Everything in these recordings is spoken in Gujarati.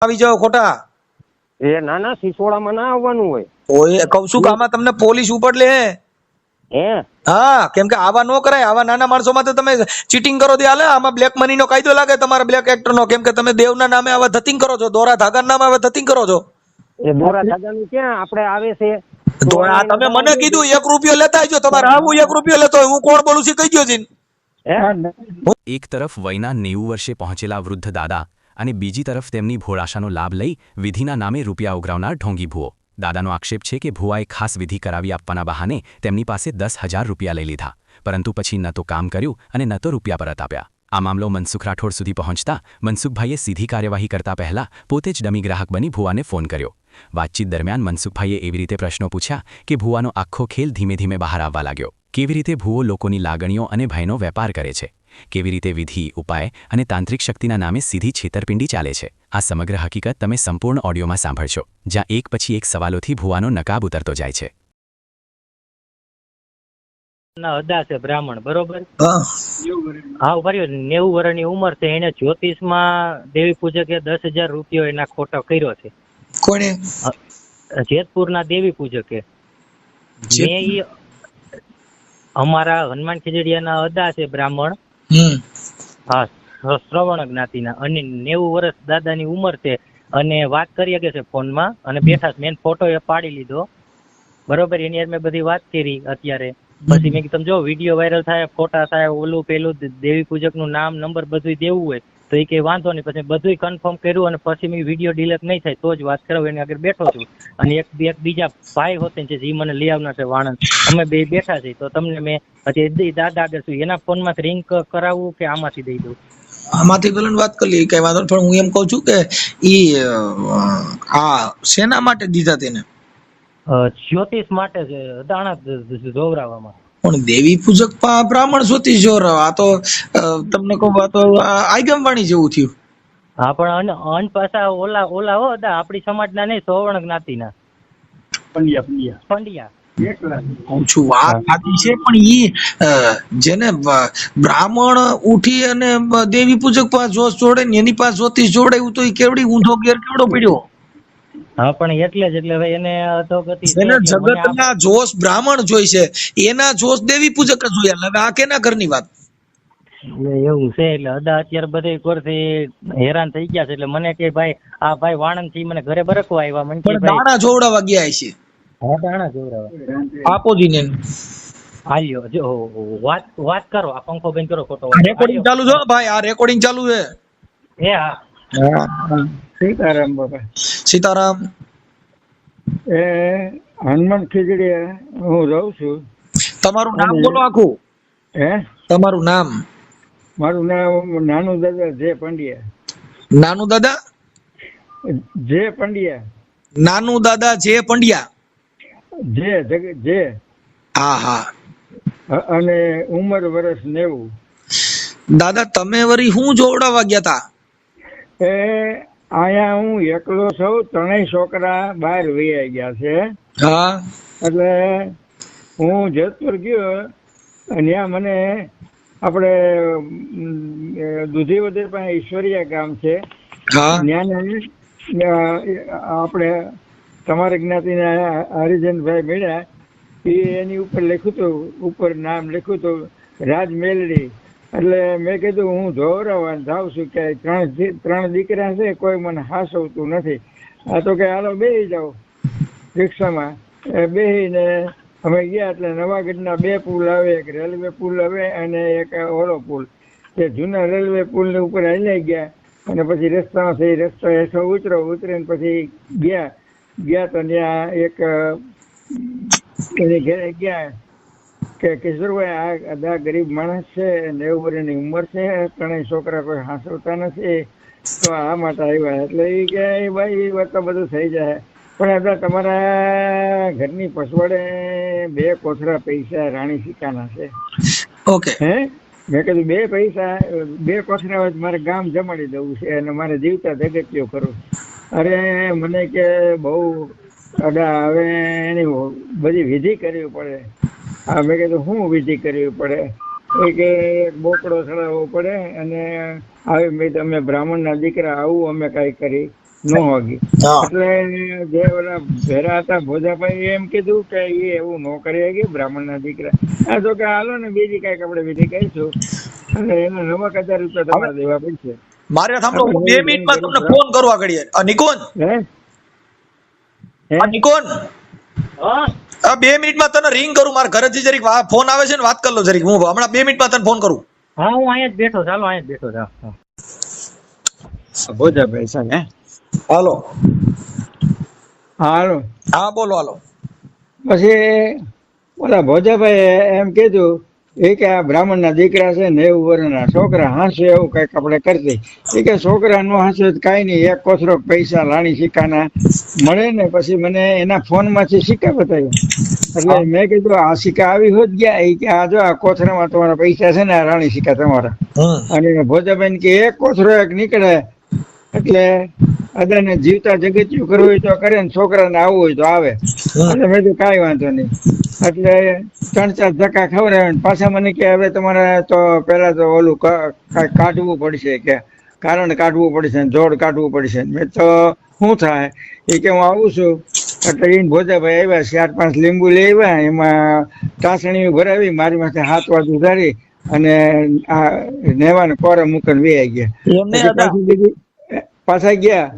આવી જાવ ખોટા. એ ના ના સિસોડામાં ના આવવાનું હોય. ઓય કહું છું કે આમાં તમને પોલીસ ઉપર લે. હે હા, કેમ કે આવા નો કરાય. આવા નાના માણસો માં તો તમે ચીટિંગ કરો દે હાલે. આમાં બ્લેક મની નો કાયદો લાગે તમારા બ્લેક એક્ટર નો, કેમ કે તમે દેવના નામે આવા ધતિંગ કરો છો, દોરા ધાગાના નામે આવા ધતિંગ કરો છો. એ દોરા ધાગાનું ક્યાં આપણે આવે છે? તો આ તમે મને કીધું 1 રૂપિયો લેતા આવજો, તમારે હા હું 1 રૂપિયો લેતો હોય, હું કોણ બોલું છું કહી દો જીન. એક તરફ વયના 90 વર્ષે પહોંચેલા વૃદ્ધ દાદા અને બીજી તરફ તેમની ભોળાશાનો લાભ લઈ વિધિના નામે રૂપિયા ઉઘરાવનાર ઢોંગી ભૂવો. દાદાનો આક્ષેપ છે કે ભૂવાએ ખાસ વિધિ કરાવી આપવાના બહાને તેમની પાસે 10,000 રૂપિયા લઈ લીધા, પરંતુ પછી ન તો કામ કર્યું અને ન તો રૂપિયા પરત આપ્યા. આ મામલો મનસુખ રાઠોડ સુધી પહોંચતા મનસુખભાઈએ સીધી કાર્યવાહી કરતા પહેલા પોતે જ ડમી ગ્રાહક બની ભૂવાને ફોન કર્યો. વાતચીત દરમિયાન મનસુખભાઈએ એવી રીતે પ્રશ્નો પૂછ્યા કે ભૂવાનો આખો ખેલ ધીમે ધીમે બહાર આવવા લાગ્યો. કેવી રીતે ભૂવો લોકોની લાગણીઓ અને ભયનો વેપાર કરે છે, કેવી રીતે વિધિ, ઉપાય અને તાંત્રિક શક્તિના નામે સીધી છેતરપિંડી ચાલે છે. આ સમગ્ર હકીકત તમે સંપૂર્ણ ઓડિયોમાં સાંભળશો, જ્યાં એક પછી એક સવાલોથી ભૂવાનો નકાબ ઉતરતો જાય છે. અદા છે બ્રાહ્મણ, બરોબર? હા, ઉભા 90 વર્ષની ઉંમર છે. એને જ્યોતિષમાં દેવી પૂજકે 10,000 રૂપિયો એના ખોટો કર્યો છે. કોણે? જેતપુરના દેવી પૂજકે. મેં ઈ અમારા હનુમાન ખીજડીયાના અદા છે બ્રાહ્મણ. હા, શ્રવણ જ્ઞાતિના, અને 90 વર્ષ દાદાની ઉંમર છે. અને વાત કરી શકે છે ફોનમાં, અને બેઠા મેં ફોટો એ પાડી લીધો, બરોબર? એની મેં બધી વાત કરી અત્યારે. પછી મેં કીધું જો વિડીયો વાયરલ થાય, ફોટા થાય, ઓલું પેલું દેવી પૂજક નું નામ, નંબર બધું દેવું હોય તો એ કઈ વાંધો નહીં. પછી બધું કન્ફર્મ કર્યું અને પછી મેં વિડીયો ડિલીટ નહીં થાય તો જ વાત કરાવું. એની આગળ બેઠો છું. અને એક બીજા ભાઈ હોતે છે જે મને લઈ આવનાર છે વાણંદ, અમે બે બેઠા છીએ. તો તમને મેં હજી દાદા આગળ છું, એના ફોન માંથી રિંગ કરાવવું કે આમાંથી દઈ દઉં? આમાંથી પેલું વાત કરી લઈએ, કઈ વાંધો. પણ હું એમ કઉ છું કે ઈ આ શેના માટે દીધા તેને? જ્યોતિષ માટે છે, દાણા જોવરાવામાં. પણ દેવી પૂજક બ્રાહ્મણ જ્યોતિષ જોરાવ, આ તો તમને કહું આ તો આગમવાણી જેવું થયું. હા, પણ અન પાછા ઓલા હો દા આપણી સમાજના નહીં, સોવર્ણ જ્ઞાતિના પંડ્યા. કહું છું વાત સાચી છે, પણ ઈ જેને બ્રાહ્મણ ઉઠી અને દેવી પૂજક પાસે જોશ જોડે ને એની પાસે જ્યોતિષ જોડાયું તો એ કેવડી ઊંધો ગેર કેવડો પડ્યો. હા, પણ એટલે જ ભાઈ એને અધોગતિ છે. એને જગતના જોશ બ્રાહ્મણ જોઈ છે, એના જોશ દેવી પૂજક જ જોયા. હવે આ કેના ઘરની વાત? એવું છે. એટલે અદા અત્યારે બધે કોરથી હેરાન થઈ ગયા છે. એટલે મને કે ભાઈ આ ભાઈ વાણંદ થી મને ઘરે બરકવા આવ્યા. મને કે દાણા જોવડાવા ગયા છે. હા, દાણા જોવડાવા આપો જીને હાલ્યો. જો વાત કરો, આ પંખો બંધ કરો. ખોટો રેકોર્ડિંગ ચાલુ છે ભાઈ, આ રેકોર્ડિંગ ચાલુ છે. એ હા. સીતારામ બાપા. સીતારામ. એ હનુમાન ખીજડીયા હું રહું છું. તમારું નામ બોલો આખું. હે? તમારું નામ? મારું નામ નાનુ દાદા જે પંડ્યા. નાનુ દાદા જે પંડ્યા. નાનુ દાદા જે પંડ્યા. જે હા હા. અને ઉંમર વર્ષ 90. દાદા તમે વરી શું જોવડાવા ગયા તા? એ અહીંયા હું એકલો છું, 3 છોકરા બહાર વૈયા ગયા છે. હા. એટલે હું જેતપુર ગયો અને ત્યાં મને આપણે દૂધીવદર પાસે ઈશ્વરિયા ગામ છે. હા. આપણે તમારી જ્ઞાતિના હરિજનભાઈ મળ્યા. એની ઉપર લખ્યું હતું, ઉપર નામ લખ્યું હતું રાજ મેલડી. એટલે મેં કીધું હું જોવરાવા જાઉં છું કે 3 દીકરા છે, કોઈ મને હાસવતું નથી. આ તો કે હાલો બેસી જાઓ રિક્ષામાં. બેસીને અમે ગયા. એટલે નવાગઢના 2 પુલ આવે, એક રેલવે પુલ આવે અને એક ઓલો પુલ. તે જૂના રેલવે પુલની ઉપર હાલી ગયા અને પછી રસ્તામાંથી રસ્તા હેઠો ઉતરીને પછી ગયા તો ત્યાં એક એની ઘરે ગયા કે કિશોરભાઈ આ ગરીબ માણસ છે, 90 વર્ષની ઉંમર છે, 3 છોકરા કોઈ હાંસવતા નથી, તો આ માટે આવ્યા. એટલે એ કે ભાઈ એ વાત તો બધું થઈ જાય, પણ आता તમારા ઘરની પસવાડે 2 કોથળા પૈસા રાણી સિક્કાના છે. ઓકે. હે? મેં કીધું 2 પૈસા 2 કોથળા હોય મારે ગામ જમાડી દેવું છે અને મારે જીવતા જગત્યો કરું. અરે મને કે બહુ અડા, હવે એની બધી વિધિ કરવી પડે. હા, મેં કીધું શું વિધિ કરવી પડે? એ કે બોકડો ચડાવવો પડે અને આવી મેં અમે બ્રાહ્મણના દીકરા આવું અમે કાંઈ કરી નો વાગી. હા એટલે જે ઓલા ભેરા હતા ભોજાભાઈ એમ કીધું કે એ એવું નો કરે કે બ્રાહ્મણના દીકરા. આ તો કે હાલો ને બીજી કઈક આપણે વિધિ કરીશું અને એના 9,000 રૂપિયા તમારે દેવા પડશે. મારે સાંભળો, હું 2 મિનિટમાં તમને ફોન કરું આગળ. નિકોન, હે હે નિકોન, હા 2 મિનિટમાં તને રિંગ કરું. મારા ઘરેથી જરીક ફોન આવે છે ને, વાત કરી લો જરીક. હું હમણાં 2 મિનિટમાં તને ફોન કરું. હા હું અહીંયા જ બેઠો, ચાલો અહીંયા જ બેઠો છું. હા. ભોજાભાઈ સાહેબ હે હાલો. હા હાલો. હા બોલો, હાલો. પછી ઓલા ભોજાભાઈ એમ કીધું એ કે આ બ્રાહ્મણના દીકરા છે 90 વર્ષના છોકરા હાંસે એવું કઈક આપણે કરતી. એ કે છોકરા નો હાંસે તો કાંઈ નહીં, એક કોથરો પૈસા રાણી સિક્કાના મળે ને પછી મને એના ફોનમાંથી સિક્કા બતાવ્યા. એટલે મેં કીધું આ સિક્કા આવી હોત ગયા. એ કે આ જો આ કોથરામાં તમારા પૈસા છે ને, આ રાણી સિક્કા તમારા. અને ભોજાભાઈ કે એક કોથરો એક નીકળે એટલે અદાને જીવતા જગત્યું કરવું હોય તો કરે ને છોકરાને આવવું હોય તો આવે. એટલે મેં કીધું કાંઈ વાંધો નહીં. એટલે 3-4 ધક્કા ખવડાવ્યા. પાછા મને કે હવે તમારે તો પેલા તો ઓલું કાઢવું પડશે, કે કારણ કાઢવું પડશે, જોડ કાઢવું પડશે. મેં તો શું થાય? એ કે હું આવું છું. એટલે એને ભોજાભાઈ આવ્યા, 4-5 લીંબુ લઈ આવ્યા, એમાં ટાસણી ભરાવી, મારી માથે 7 વાગે ઉધારી અને આ નેવાને કોરે મૂકીને વહી ગયા. પાછા ગયા.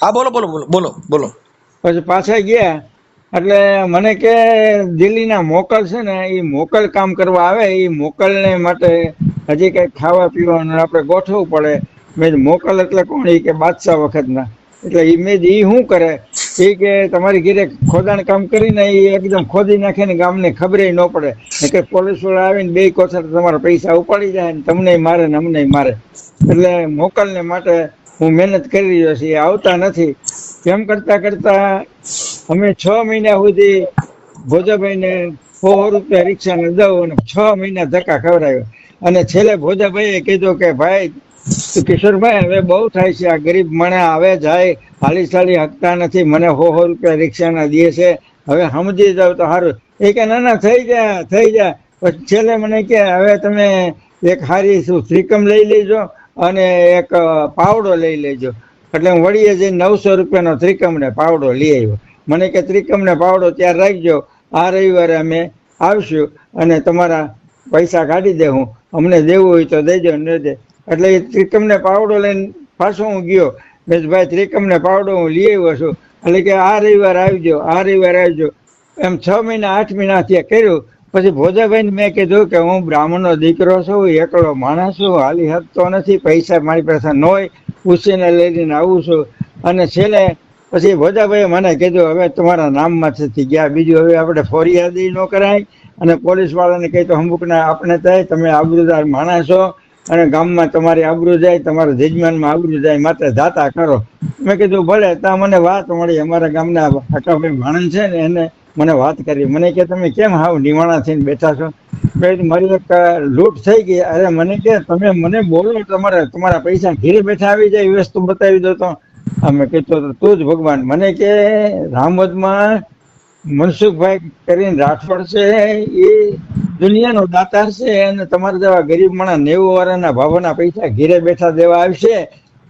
હા બોલો બોલો બોલો બોલો બોલો. પછી પાછા ગયા એટલે મને કે દિલ્હીના મોકલ છે ને, એ મોકલ કામ કરવા આવે. એ મોકલને માટે હજી કઈક ખાવા પીવાનું આપણે ગોઠવવું પડે. મેં મોકલ એટલે કોણ? એ કે બાદશાહ વખતના. એટલે એ મેં એ શું કરે? એ કે તમારી ઘરે ખોદાણ કામ કરીને એ એકદમ ખોદી નાખે ને ગામને ખબર ન પડે કે પોલીસ વાળા આવીને 2 કોથળ તમારા પૈસા ઉપાડી જાય ને તમને મારે ને અમને મારે. એટલે મોકલને માટે હું મહેનત કરી રહ્યો છું. એ આવતા નથી. એમ કરતા કરતા અમે 6 મહિના સુધી ભોજાભાઈને 100 રૂપિયા રિક્ષાને દઉં અને 6 મહિના ધક્કા ખવડાવ્યો. અને છેલ્લે ભોજાભાઈએ કીધું કે ભાઈ કિશોરભાઈ હવે બહુ થાય છે, આ ગરીબ માણસ આવે જાય હાલી ચાલી હકતા નથી, મને 100 રૂપિયા રિક્ષાના દે છે, હવે સમજી જાવ તો સારું. એ કે ના ના થઈ જાય થઈ જાય. પછી છેલ્લે મને કે હવે તમે એક હારી શ્રીકમ લઈ લેજો અને એક પાવડો લઈ લેજો. એટલે હું વળીએ જઈને 900 રૂપિયાનો ત્રિકમ ને પાવડો લઈ આવ્યો. મને કે ત્રિકમ ને પાવડો ત્યાં રાખજો, આ રવિવારે અમે આવશું અને તમારા પૈસા કાઢી દેવું, અમને દેવું હોય તો દેજો ન દે. એટલે એ ત્રિકમ ને પાવડો લઈને પાછો હું ગયો. મેં ભાઈ ત્રિકમ ને પાવડો હું લઈ આવ્યો છું, એટલે કે આ રવિવારે આવજો, આ રવિવારે આવજો. એમ 6 મહિના 8 મહિના ત્યાં કર્યું. પછી ભોજાભાઈને મેં કીધું કે હું બ્રાહ્મણનો દીકરો છું, એકલો માણસ છું, હાલી શકતો નથી, પૈસા મારી પાસે ન હોય, ઉછીને લઈને આવું છું. અને છેલ્લે પછી ભોજાભાઈએ મને કીધું હવે તમારા નામમાંથી ગયા, બીજું હવે આપણે ફરિયાદી ન કરાય અને પોલીસ વાળાને કહી તો અમુકના આપણે થાય, તમે આબરૂદાર માણસ છો અને ગામમાં તમારી આબરૂ જાય, તમારા જજમાનમાં આબરૂ જાય, માટે જાતા કરો. મેં કીધું ભલે. ત્યાં મને વાત મળી, અમારા ગામના હકાભાઈ માણસ છે ને એને મને વાત કરી. મને કે તમે કેમ હાવ નિવાણા થઈને બેઠા છો? મારી એક લૂંટ થઈ ગઈ. અરે મને કે તમે મને બોલો, તમારા પૈસા ઘેરે બેઠા આવી જાય એ વસ્તુ બતાવી દો તો. અમે કીધું તું જ ભગવાન. મને કે રામવદમાં મનસુખભાઈ કરીને રાઠોડ છે, એ દુનિયાનો દાતાર છે અને તમારા જેવા ગરીબ માણસ 90 વર્ષના ભાવોના પૈસા ઘેરે બેઠા દેવા આવશે,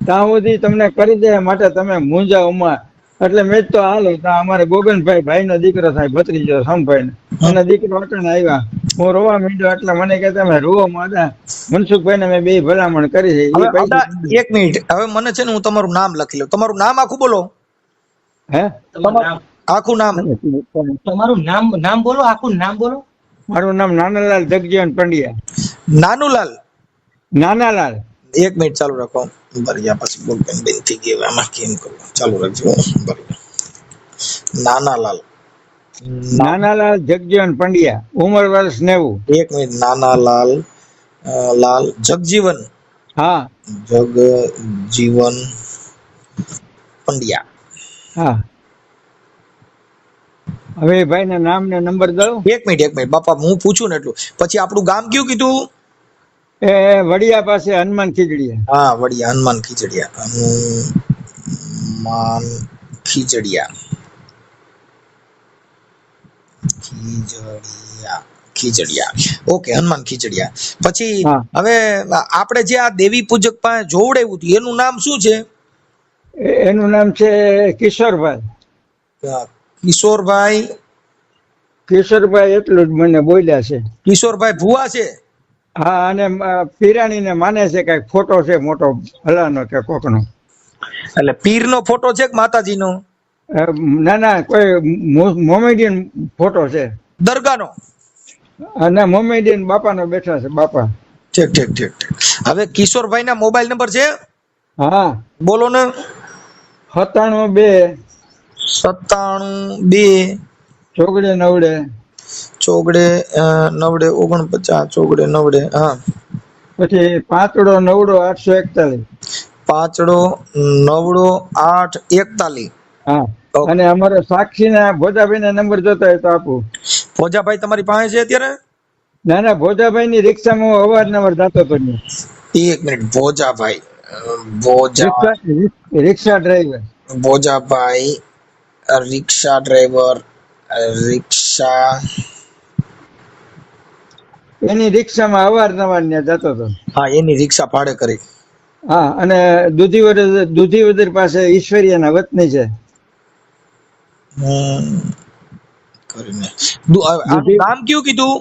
ત્યાં સુધી તમને કરી દે, માટે તમે મૂંઝાઓમાં. એટલે મેં તો હાલો ત્યાં અમારે ગોગનભાઈ ભાઈનો દીકરો થાય, ભત્રીજો સમભાઈ એના દીકરો અટણ આવ્યા. હું રોવા માંડ્યો. એટલે મને કે તમે રોવો માદા, મનસુખભાઈને મેં 2 ભલામણ કરી છે. હવે દાદા 1 મિનિટ, હવે મને છે ને હું તમારું નામ લખી લઉં. તમારું નામ આખું બોલો. હે આખું નામ? તમારું નામ બોલો, આખું નામ બોલો. મારું નામ નાનાલાલ જગજીવન પંડ્યા. નાનુલાલ? નાનાલાલ. 1 મિનિટ ચાલુ રાખો. ભર્યા પછી બોલપેન બેન થઈ ગઈ. આમાં કેમ કરવું? ચાલુ રાખજો. નાનાલાલ? નાનાલાલ જગજીવન પંડ્યા, ઉંમર વર્ષ 90. 1 મિનિટ. નાનાલાલ લાલ જગજીવન? હા જગજીવન પંડ્યા. હા. હવે ભાઈ ના નામ ને નંબર દઉં? 1 મિનિટ બાપા, હું પૂછું ને એટલું. પછી આપણું ગામ કયું કીધું? એ વડિયા પાસે હનુમાન ખીજડીયા. હા વડિયા, હનુમાન ખીજડીયા. હનુમાન ખીજડીયા. ખીજડીયા. ઓકે, હનુમાન ખીજડીયા. પછી હવે આપણે જે આ દેવી પૂજક પાસે જોવડાવ્યું હતું એનું નામ શું છે? એનું નામ છે કિશોરભાઈ. કિશોરભાઈ. કિશોરભાઈ એટલું જ મને બોલ્યા છે. કિશોરભાઈ ભુવા છે. હા, અને પીરાણી ને માને છે કઈક ફોટો છે મોટો હલાનો કે કોકનો. એટલે પીરનો ફોટો છે કે માતાજીનો? ના ના, કોઈ મોમેડિયન ફોટો છે. દરગાહનો? અને મોમેડિયન બાપાનો બેઠા છે, બાપા. ઠીક ઠીક ઠીક ઠીક. હવે કિશોરભાઈ ના મોબાઈલ નંબર છે? હા, બોલો ને. 97 97 2 94 49 હા. પછી 5 9 841. 5 9 841. હા, Okay. અને અમારે સાક્ષી ના ભોજાભાઈ ના નંબર જોતા હોય તો આપું. ભોજાભાઈ તમારી પાસે છે અત્યારે? ના ના, ભોજાભાઈ ની રિક્ષામાં હું અવારનવાર જતો હતો ને. એક મિનિટ. ભોજાભાઈ રિક્ષા ડ્રાઈવર. ભોજાભાઈ રિક્ષા ડ્રાઈવર. રિક્ષા એની રિક્ષામાં અવારનવાર ત્યાં જતો હતો. હા, એની રિક્ષા ભાડે કરી. હા, અને દૂધીવદર પાસે ઈશ્વરિયાના વતની છે. કરીને આનું નામ કયું કીધું?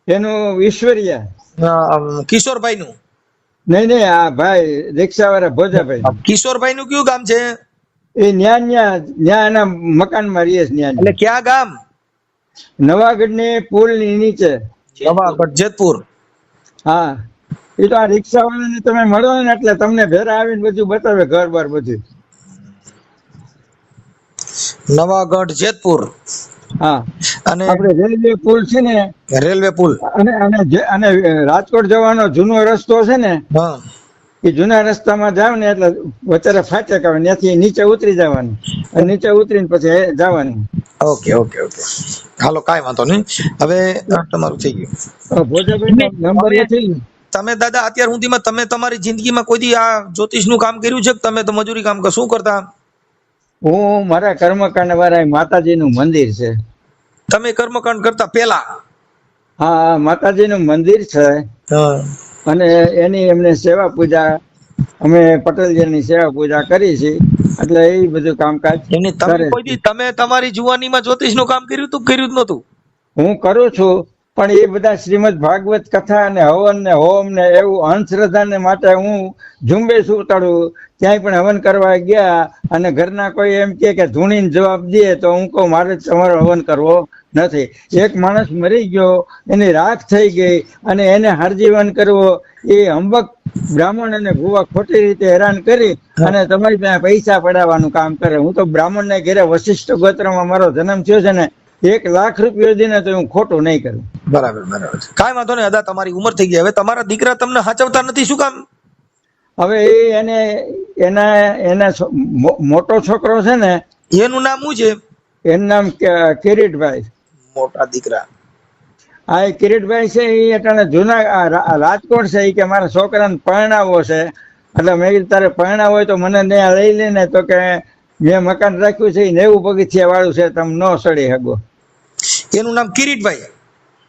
એનું ઈશ્વરિયા. કિશોરભાઈ નું? નહીં, આ ભાઈ રિક્ષા વાળા ભોજાભાઈ. કિશોરભાઈ નું કયું ગામ છે? એ ન્યા એના મકાનમાં રહીએ છે. એટલે ક્યાં ગામ? નવાગઢ ની પુલ ની નીચે. નવાગઢ જેતપુર. હા, એ તો આ રિક્ષા વાળાને તમે મળો ને એટલે તમને ભેરા આવીને બધું બતાવે, ઘર બાર બધું. નવાગઢ જેતપુર. હા, અને આપણે રેલવે પુલ છે ને, રેલવે પુલ. અને રાજકોટ જવાનો જૂનો રસ્તો છે ને, હા, એ જૂના રસ્તામાં જાવ ને એટલે વચ્ચે ફાટક આવે, ત્યાંથી નીચે ઉતરી જવાનું, અને નીચે ઉતરીને પછી જવાનું. ઓકે ઓકે ઓકે, હાલો, કાંઈ વાંધો નહીં. હવે તમારું થઈ ગયું. ભોજાભાઈ નંબર નથી. તમે દાદા અત્યાર સુધીમાં તમે તમારી જિંદગીમાં કોઈ દી આ જ્યોતિષ નું કામ કર્યું છે કે તમે તો મજૂરી કામ શું કરતા? હું મારા કર્મકાંડ વાળા માતાજી નું મંદિર છે. તમે કર્મકાંડ કરતા પેલા? હા, માતાજી નું મંદિર છે, અને એની એમને સેવા પૂજા, અમે પટેલજીની સેવા પૂજા કરી છે, એટલે એ બધું કામકાજ તમે તમારી જુવાનીમાં જ્યોતિષ નું કામ કર્યું તું? કર્યું જ નતું? હું કરું છું, પણ એ બધા શ્રીમદ ભાગવત કથા અને હવન ને હોમ ને એવું અંધશ્રદ્ધા ને માટે હું ઝુંબેશ ઉતાડું. ક્યાંય પણ હવન કરવા ગયા અને ઘરના કોઈ એમ કે ધૂણીને જવાબ દે તો હું કહું મારે તમારો હવન કરવો નથી. એક માણસ મરી ગયો, એની રાખ થઈ ગઈ, અને એને હરજીવન કરવો, એ હંબક બ્રાહ્મણ અને ભુવા ખોટી રીતે હેરાન કરી અને તમારી પાસે પૈસા પડાવવાનું કામ કરે. હું તો બ્રાહ્મણ ને ઘેરે વશિષ્ઠ ગોત્રમાં મારો જન્મ થયો છે ને, 1 લાખ રૂપિયા દીને તો હું ખોટું નહીં કરું. બરાબર બરાબર, કાંઈ વાંધો નહીં. અદા તમારી ઉંમર થઈ ગઈ, હવે તમારા દીકરા તમને હાચવતા નથી, શું કામ? હવે એના મોટો છોકરો છે ને, એનું નામ શું છે? એનું નામ કિરીટભાઈ. મોટા દીકરા? હા, એ કિરીટભાઈ છે, એ અટાણે જૂના રાજકોટ છે. એ કે મારા છોકરાને પરણાવો છે, એટલે મેં કીધું તારે પરણાવો હોય તો મને ત્યાં લઈ લે ને. તો કે મેં મકાન રાખ્યું છે 90 પગથિયા વાળું છે, તમે ન સડી શકો. એનું નામ કિરીટભાઈ?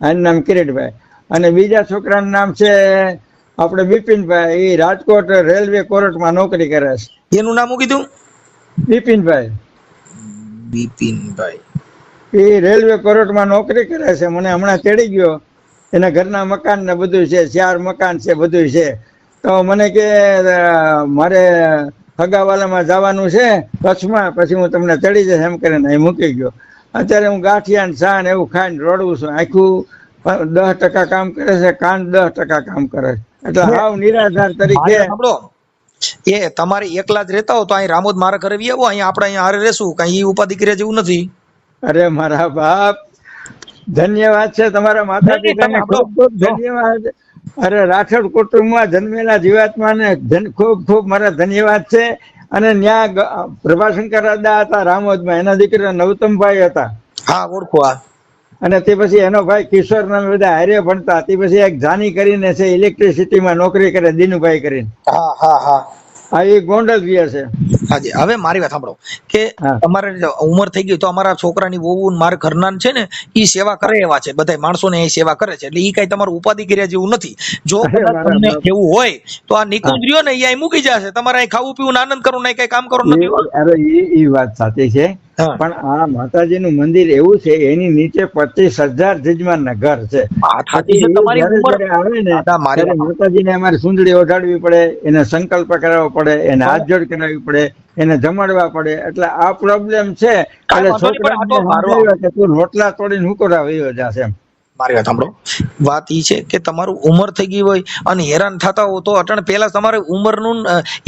એનું નામ કિરીટભાઈ. અને બીજા છોકરાનું નામ છે આપણે બિપિનભાઈ. એ રાજકોટ રેલવે કોર્ટમાં નોકરી કરે છે. એનું નામ શું કીધું? બિપિનભાઈ. બિપિનભાઈ એ રેલવે કોર્ટમાં નોકરી કરે છે. મને હમણાં તેડી ગયો, એના ઘરના મકાન ને બધું છે, 4 મકાન છે, બધું છે. તો મને કે મારે હગાવાલામાં જવાનું છે કચ્છમાં, પછી હું તમને તેડી જઈશ એમ કરીને એ મૂકી ગયો. અત્યારે હું ગાંઠિયા ને ચા ને એવું ખાઈને રોડવું છું. આખું 10% કામ કરે છે, કાન 10% કામ કરે છે, એટલે હાવ નિરાધાર તરીકે. એ તમારે એકલા જ રહેતા હો તો અહીં રામોદ મારા ઘરે આવી આવો, અહીંયા આપણે અહીંયા હારે રહેશું, કઈ ઉપાધિ કર્યા જેવું નથી. અરે મારા બાપ, ધન્યવાદ છે તમારા માતા પિતાને, ખૂબ ખૂબ ધન્યવાદ. અરે રાઠોડ કુટુંબમાં જન્મેલા જીવાત્મા ને ખૂબ ખૂબ મારા ધન્યવાદ છે. અને ત્યાં પ્રભાશંકર દાદા હતા રામોદમાં, એના દીકરા નવતમભાઈ હતા. હા, ઓળખો. અને તે પછી એનો ભાઈ કિશોર નામે બધા હારે ભણતા. તે પછી એક જાની કરીને છે, ઇલેક્ટ્રિસિટીમાં નોકરી કરે, દિનુભાઈ કરીને. હા હા હા. હા, એ ગોંડલ રહ્યા છે. હાજી, હવે મારી વાત સાંભળો કે હા. તમારે ઉંમર થઈ ગઈ તો અમારા છોકરાની વહુ ને મારા ઘરના છે ને ઈ સેવા કરે એવા છે, બધા માણસોને એ સેવા કરે છે, એટલે ઈ કઈ તમારું ઉપાધિ કર્યા જેવું નથી. જો અરે કદાચ મારા તમને બાપ. એવું હોય તો આ નિકુંજ રહ્યો ને એ અહીં મૂકી જશે, તમારે અહીં ખાવું પીવું ને આનંદ કરવું, નહીં કઈ કામ કરવું નથી. અરે એ વાત સાચી છે, હા. પણ આ માતાજીનું મંદિર એવું છે, એની નીચે 25,000 જજમાનના ઘર છે. વાત સાચી છે તમારી. જ્યારે ઉંમર જ્યારે આવે ને દાદા, મારી ત્યારે વાત માતાજીને અમારે સુંદડી ઓઢાડવી પડે, એને સંકલ્પ કરાવવો પડે, એને હાથ જોડ કરાવવી પડે, એને જમાડવા પડે, એટલે આ પ્રોબ્લેમ છે. કાંઈ એટલે વાંધો નહીં, પણ આ તો છોકરાને મારો સમજાવ્યા કે તું રોટલા તોડીને હુકોરા વયો જાશે એમ. મારી વાત સાંભળો. વાત ઈ છે કે તમારું ઉંમર થઈ ગઈ હોય અને હેરાન થતા હો તો અટણ પહેલા તમારે ઉંમરનું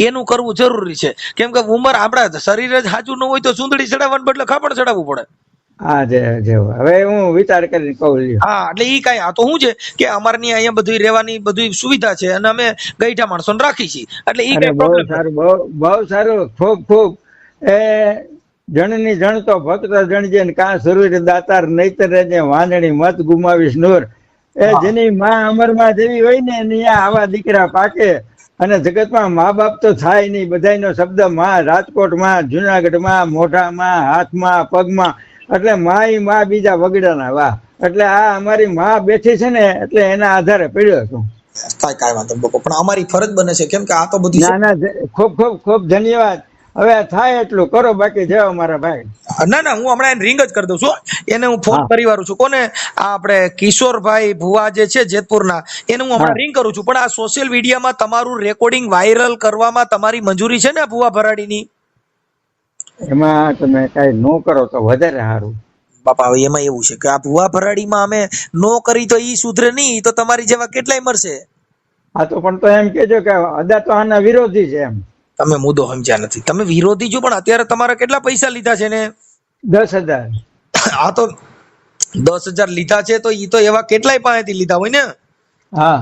એનું કરવું જરૂરી છે, કેમ કે ઉંમર આપણા શરીર જ સાચું ન હોય તો સુંદડી ચડાવવાનું બદલે ખાપણ ચડાવવું પડે. હા, હવે હું વિચાર કરીને કહું લ્યો. હા, એટલે ઈ કઈ આ તો શું છે કે અમારની અહીંયા બધી રહેવાની બધી સુવિધા છે અને અમે ગઈઠા માણસોને રાખી છીએ, એટલે ઈ અરે કઈ બહુ પ્રોબ્લેમ સારું, બહુ સારું, ખૂબ ખૂબ. એ જણની જણ તો ભક્ત જણજે ને કાં જરૂર દાતાર નહીતર રહેજે વાંદણી મત ગુમાવીશ નૂર. એ હા. જેની માં અમરમાં જેવી હોય ને ત્યાં આવા દીકરા પાકે. અને જગતમાં મા બાપ તો થાય નહીં, બધાયનો શબ્દ માં, રાજકોટમાં, જુનાગઢમાં, મોઢામાં, હાથમાં, પગમાં, એટલે માં બીજા વગડાના વાહ. એટલે આ અમારી માં બેઠી છે ને એટલે એના આધારે પડ્યો છું. કાંઈ વાંધો નહીં, પણ અમારી ફરજ બને છે, કેમ કે આ તો બધી ના, ખૂબ ખૂબ ખૂબ ધન્યવાદ. હવે થાય એટલું કરો, બાકી જાઓ મારા ભાઈ. ના હું હમણાં રિંગ જ કરી દઉં છું, એને હું ફોન હા. કરી વાળું છું. કોને? આ આપણે કિશોરભાઈ ભુવા જે છે જેતપુરના, એને હું હમણાં હા. રિંગ કરું છું. પણ આ સોશિયલ મીડિયામાં તમારું રેકોર્ડિંગ વાયરલ કરવામાં તમારી મંજૂરી છે ને ભુવા ભરાડીની? એમાં તમે કઈ નો કરો તો વધારે સારું. બાપા, હવે એમાં એવું છે કે આ ભુવા ભરાડીમાં અમે નો કરી તો ઈ સુધરે નહીં, તો તમારી જેવા કેટલાય મરશે. હા, તો પણ તો એમ કેજો કે અદા તો આના વિરોધી છે એમ. તમે મુદ્દો સમજ્યા નથી, તમે વિરોધી છો, પણ અત્યારે તમારા કેટલા પૈસા લીધા છે ને? 10,000. આ તો 10,000 લીધા છે તો ઈ તો એવા કેટલાય પાસેથી લીધા હોય ને. હા,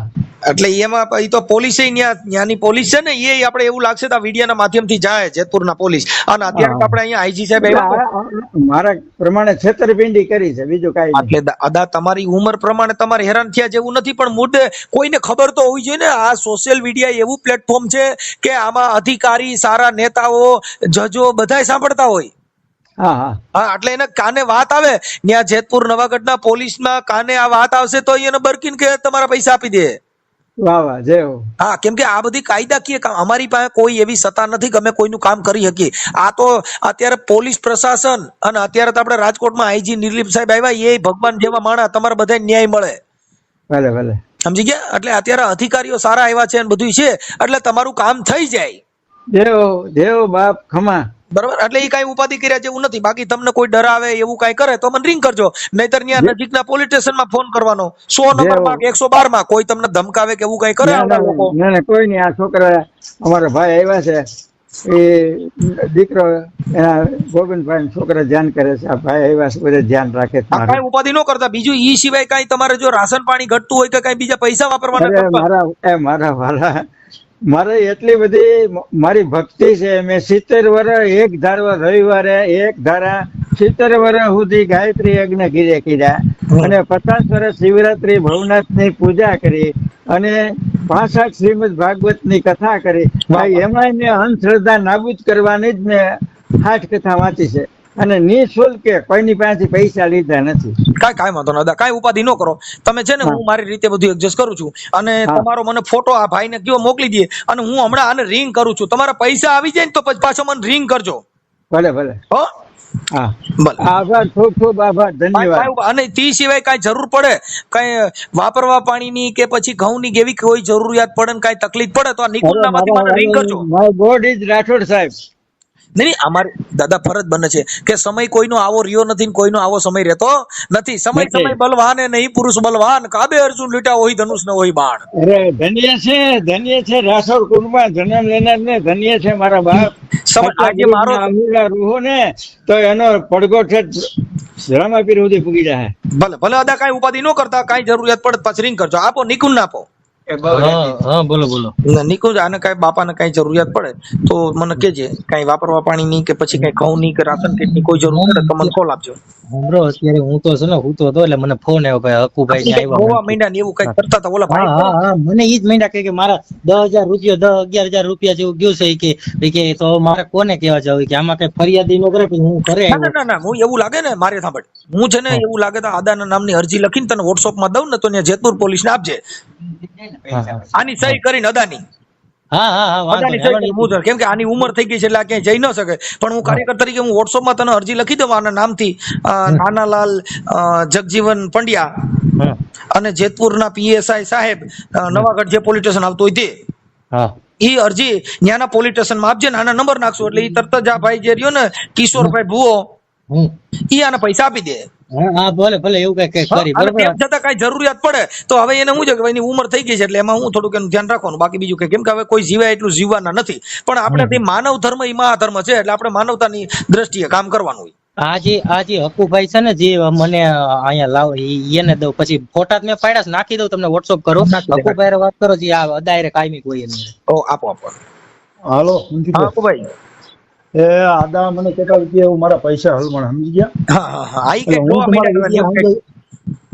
એટલે એમાં ઈ તો પોલીસ ત્યાંની પોલીસ છે ને, એ આપણે એવું લાગશે તો આ વિડીયોના માધ્યમથી જાય જેતપુરના પોલીસ. અને અત્યારે તો આપણે અહીંયા આઈજી સાહેબ આવ્યા. મારા પ્રમાણે છેતરપિંડી કરી છે, બીજું કઈ નહીં. એટલે અદા તમારી ઉંમર પ્રમાણે તમારે હેરાન થયા જેવું નથી, પણ મુદ્દે કોઈને ખબર તો હોવી જોઈએ ને. આ સોશિયલ મીડિયા એવું પ્લેટફોર્મ છે કે આમાં અધિકારી, સારા નેતાઓ, જજો બધાય સાંભળતા હોય. હા, એટલે એને કાને વાત આવે, ત્યાં જેતપુર નવાગઢના પોલીસમાં કાને આ વાત આવશે તો એને બરકીને કે તમારા પૈસા આપી દે. વાહ જય હો. હા, કેમ કે આ બધી કાયદાકીય કામ, અમારી પાસે કોઈ એવી સત્તા નથી કે અમે કોઈનું કામ કરી શકીએ. આ તો અત્યારે પોલીસ પ્રશાસન અને અત્યારે તો આપણે રાજકોટમાં આઈજી નિર્લિપ સાહેબ આવ્યા, એ ભગવાન જેવા માણસ, તમારે બધા ન્યાય મળે. ભલે સમજી ગયા? એટલે અત્યારે અધિકારીઓ સારા આવ્યા છે અને બધું છે, એટલે તમારું કામ થઈ જાય. દેવ બાપ ખમા. બરાબર, એટલે એ કઈ ઉપાધિ કર્યા જેવું નથી. બાકી તમને કોઈ ડરાવે એવું કઈ કરે તો મને રિંગ કરજો, નહીતર ત્યાં નજીકના પોલીસ સ્ટેશનમાં ફોન કરવાનો, 100 નંબરમાં કે 112 માં. કોઈ તમને ધમકાવે કે એવું કઈ કરે ના કોઈ નહીં. આ છોકરા અમારા ભાઈ આવ્યા છે, એ દીકરો એના ગોવિંદભાઈ છોકરા ધ્યાન કરે છે. આ ભાઈ આવ્યા છે, બધા ધ્યાન રાખે. કઈ ઉપાધિ ન કરતા. બીજું ઈ સિવાય કઈ તમારે જો રાશન પાણી ઘટતું હોય કે કઈ બીજા પૈસા વાપરવાના, મારા વાલા, મારે એટલી બધી મારી ભક્તિ છે. મેં 70 વર્ષ એક ધારવા રવિવારે એક ધારા 70 વર્ષ સુધી ગાયત્રી યજ્ઞ કર્યા અને 50 વર્ષ શિવરાત્રી ભવનાથની પૂજા કરી અને 65 શ્રીમદ ભાગવતની કથા કરી. એમાં મેં અંધશ્રદ્ધા નાબૂદ કરવાની જ મેં 8 કથા વાંચી છે અને નિઃશુલ્કે કોઈની પાસેથી પૈસા લીધા નથી. કાંઈ વાંધો ના, કાંઈ ઉપાધિ ન કરો તમે. છે ને, હું મારી રીતે બધું એડજસ્ટ કરું છું અને તમારો મને ફોટો આ ભાઈને કયો મોકલી દે અને હું હમણાં આને રિંગ કરું છું. તમારા પૈસા આવી જાય ને તો પછી પાછો મને રિંગ કરજો. ભલે હો. હા, ભલે. આભાર, ખૂબ ખૂબ આભાર, ધન્યવાદ. અને તે સિવાય કાંઈ જરૂર પડે, કઈ વાપરવા પાણીની કે પછી ઘઉંની એવી કોઈ જરૂરિયાત પડે ને કાંઈ તકલીફ પડે તો આ નિકુંજનામાંથી મને રિંગ કરજો. માય ગોડ ઇઝ રાઠોડ સાહેબ. નહીં, અમારી દાદા ફરજ બને છે કે સમય કોઈનો આવો રહ્યો નથી ને કોઈનો આવો સમય રહેતો નથી. સમય બલવાન એ નહીં પુરુષ બલવાન, કાબે અર્જુન લીટા હોય ધનુષ ને હોય બાણ. અરે ધન્ય છે રાઠોડ કુટુંબમાં જન્મ લેનાર ને ધન્ય છે મારા બાપ. આજે મારો રૂહો ને તો એનો પડઘો છે રામાપીર સુધી પૂગી જાય. ભલે અદા કાંઈ ઉપાધિ ન કરતા, કાંઈ જરૂરિયાત પડે પછી રિંગ કરજો. આપો નિકુંજ આપો. હા બોલો બોલો. નિકુંજ આને કઈ બાપાને કઈ જરૂરિયાત પડે તો મને કેજે, કઈ વાપરવા પાણીની કે પછી કઈ ઘઉંની કે રાશન કીટની કોઈ જરૂર પડે તો મને કોલ આપજો. હમરો અત્યારે હું તો છે ને હું તો હતો એટલે મને ફોન આવ્યો ભાઈ હકુભાઈ ને આવ્યા ગોવા મહિના ને એવું કઈક કરતા હતા ઓલા હા ભાઈ. હા હા મને ઈ જ માંડ્યા કે મારા 10,000 રૂપિયા 11,000 રૂપિયા જેવું ગયું છે કે તો મારે કોને કેવા જવું કે આમાં કઈ ફરિયાદી નો કરે હું ઘરે ના આવ્યો. ના ના હું એવું લાગે ને મારે સાંભળ, હું છે ને એવું લાગે તો આદાના નામની અરજી લખીને તને WhatsApp માં દઉં ને તો ત્યાં જેતપુર પોલીસ ને આપજે, આની સહી કરીને અદાની. હા હા હા વાંધો અદાની નહીં સહી હાલો કરીને હું કેમ કે આની ઉંમર થઈ ગઈ છે એટલે આ ક્યાંય જઈ ન શકે, પણ હું કાર્યકર તરીકે હું WhatsApp માં તને અરજી લખી દઉં આના નામથી, નાનાલાલ જગજીવન પંડ્યા અને જેતપુરના PSI સાહેબ નવાગઢ જે પોલીસ સ્ટેશન આવતું હોય તે, હા ઈ અરજી ન્યાના પોલીસ સ્ટેશન માં આપજે ને આના નંબર નાખશું એટલે ઈ તરત જ આ ભાઈ જે રહ્યો ને કિશોરભાઈ ભુવો ઈ આને પૈસા આપી દે. હા ભલે ભલે એવું કઈ કરી અને બરોબર. તેમ છતાં કઈ જરૂરિયાત પડે તો હવે એને શું છે કે એની ઉંમર થઈ ગઈ છે એટલે એમાં હું થોડુંક એનું ધ્યાન રાખવાનું, બાકી બીજું કઈ, કેમ કે હવે કોઈ જીવાય એટલું જીવવાના નથી, પણ આપણે તે માનવ ધર્મ એ મહાધર્મ છે એટલે આપણે માનવતાની દ્રષ્ટિએ કામ કરવાનું હોય. આજે હકુભાઈ છે ને જે મને અહીંયા લાવ એને દઉં પછી ફોટા મેં પાડ્યા છે, નાખી દઉં તમને WhatsApp કરો. હકુભાઈ વાત કરો જે આ ડાયરેક્ટ કાયમી કોઈ નહીં. ઓ આપો આપો. હાલો હા ભાઈ. એ આદા મને કહેતા કે એવું મારા પૈસા હલમણ સમજી ગયા. હા હા હા આઈ એટલે કઈ હું જોવા તમારા મળ્યા વિડીયો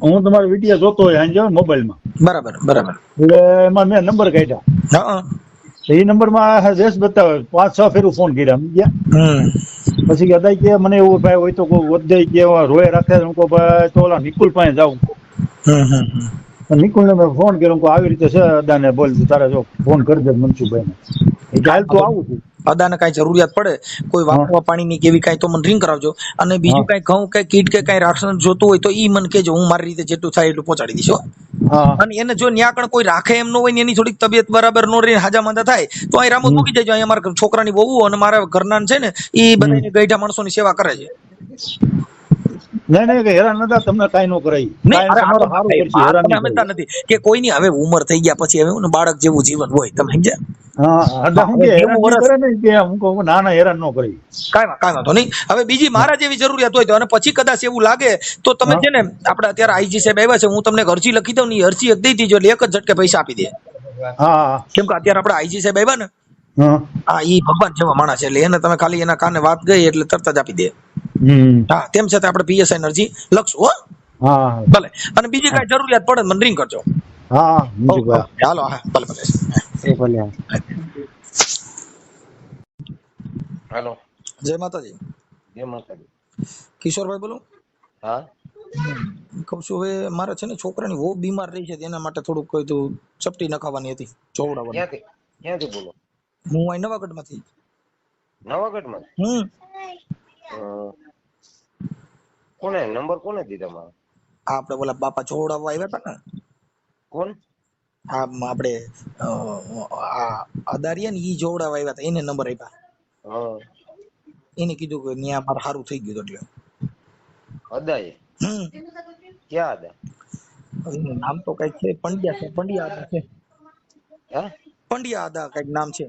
હું તમારા વિડીયો જોતો હોય હાંજે મોબાઈલમાં, બરાબર બરાબર. એટલે એમાં મેં નંબર કાઢ્યા, હા એ નંબરમાં દેશ બતાવે 5-6 ફેરું ફોન કર્યા સમજી ગયા. પછી કહેતા કે મને એવું ભાઈ હોય તો કોઈ વધે કે રોય રાખે, હું કહું ભાઈ તો ઓલા નિકુલ પાસે જાઉં. નિકુલને મેં ફોન કર્યો, આવી રીતે છે અદાને બોલ તારે જો ફોન કરી દે મનસુખભાઈને, એ હાલ તો આવું છું. અદાને કઈ જરૂરિયાત પડે કોઈ વાપરવા પાણીની કેવી કઈ તો મને રિંગ કરાવજો, અને બીજું કઈ ઘઉં કઈ કીટ કે કઈ રાશન જોતું હોય તો ઈ મને કેજો, હું મારી રીતે જેટલું થાય એટલું પહોંચાડી દઈશ. હા અને એને જો ન્યા કણ કોઈ રાખે એમ ન હોય ને એની થોડીક તબિયત બરાબર નો રહે, હાજા માંદા થાય તો અહીં રામોદ મૂકી દેજો, અહીંયા મારા છોકરાની વહુ અને મારા ઘરના છે ને એ બધાની ગઈઢા માણસોની સેવા કરે છે. નહીં કે હેરાન નતા તમને કાંઈ ન કરાય, નહીં, અરે તમારું સારું કરશે, હેરાન નહીં સમજતા નથી કે કોઈની હવે ઉંમર થઈ ગયા પછી હવે હું બાળક જેવું જીવન હોય, તમે સમજ્યા? હા અદા હું કે હેરાન નહીં કરે ને કે હું કહું ના હેરાન ન કરી. કાંઈ વાંધો નહીં. હવે બીજી મારા જેવી જરૂરિયાત હોય તો, અને પછી કદાચ એવું લાગે તો તમે છે ને આપણે અત્યારે આઈજી સાહેબ આવ્યા છે, હું તમને એક અરજી લખી દઉં ને, એ અરજી દઈ દીજો એટલે એક જ ઝટકે પૈસા આપી દે. હા કેમ કે અત્યારે આપણે આઈજી સાહેબ આવ્યા ને, હા હા ઈ ભગવાન જેવા માણસ છે એટલે એને તમે ખાલી એના કાને વાત ગઈ એટલે તરત જ આપી દે. હા તેમ છતાં આપણે PSI અરજી લખશું. હો હા ભલે. અને બીજી કઈ જરૂરિયાત પડે મને રિંગ કરજો. હા હાલો. હા ભલે ભલે. હેલો. જય માતાજી. જય માતાજી. કિશોરભાઈ બોલો. હા કહું છું હવે મારે છે ને છોકરાની બહુ બીમાર રહી છે, તેના માટે થોડુંક કોઈ તો ચપટી નખાવાની હતી, જોવડાવવાની. ક્યાંથી બોલો? હું અહીં નવાગઢ માંથી. નવાગઢમાં? કોને નંબર કોને દીધા મારા? આપણે ઓલા બાપા જોવડાવવા આવ્યા હતા ને, કોણ? હા આપણે અદારિયા ને ઈ જોવડાવવા આવ્યા હતા, એને નંબર આપ્યા. હા એને કીધું કે ન્યા મારે સારું થઈ ગયું એટલે. અદાએ? ક્યાં અદા? એનું નામ તો કઈક છે, પંડ્યા આદા છે. હે પંડ્યા આદા કઈક નામ છે.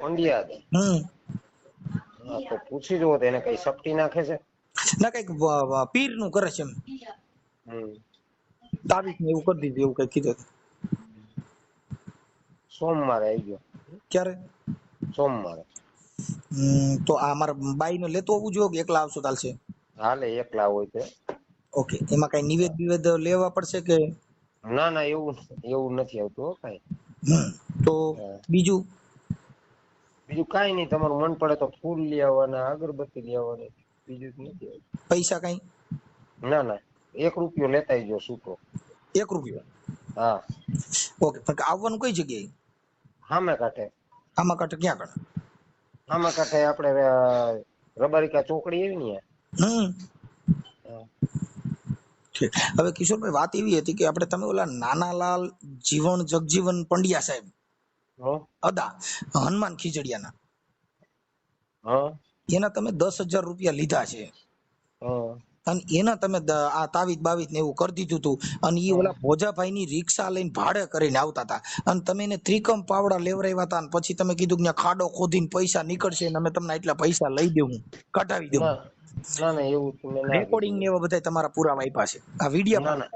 પંડ્યા અદા? હા તો પૂછી જુઓ તો એને કઈ શક્તિ નાખે છે ના, કઈક પીર નું કરે છે એમ, તાવીજ ને એવું કરી દીધું એવું કઈક કીધું. સોમવારે આવી ગયો. ક્યારે? સોમવારે. તો આ મારા બાઈ ને લેતો આવવું જોઈએ કે એકલા આવશો ચાલશે? હાલે એકલા હોય તો. ઓકે. એમાં કઈ નિવેદ લેવા પડશે કે? ના એવું નથી આવતું હો કઈ. તો બીજું કઈ નહીં, તમારું મન પડે તો ફૂલ લઈ આવવાના, અગરબત્તી લઈ આવવાની, બીજું નથી આવતું. પૈસા કઈ? ના ₹1 લેતા આવજો છૂટો. ₹1? હા. ઓકે. પણ આવવાનું કઈ જગ્યાએ? હામે કાંઠે. આમાં કાંઠે ક્યાં કાંઠે? આમાં કાંઠે આપણે રબારિકા ચોકડી એવી ને. હવે કિશોરભાઈ વાત એવી હતી કે આપણે તમે ઓલા નાનાલાલ જગજીવન પંડ્યા સાહેબ અદા હનુમાન ખીજડીયાના, એના તમે 10,000 રૂપિયા લીધા છે, અને એના તમે આ તાવીજ બાવીજ ને એવું કરી દીધું હતું, અને એ ઓલા ભોજાભાઈ ની રિક્ષા લઈને ભાડે કરીને આવતા હતા, અને તમે એને ત્રિકમ પાવડા લેવરાવ્યા હતા, અને પછી તમે કીધું કે ખાડો ખોદીને પૈસા નીકળશે અને અમે તમને એટલા પૈસા લઈ દેવું, કઢાવી દેવું. ના ના એવું તો મેં ના રેકોર્ડિંગ ને એવા બધા તમારા પુરાવા આપ્યા છે, આ વિડીયો ના, ના.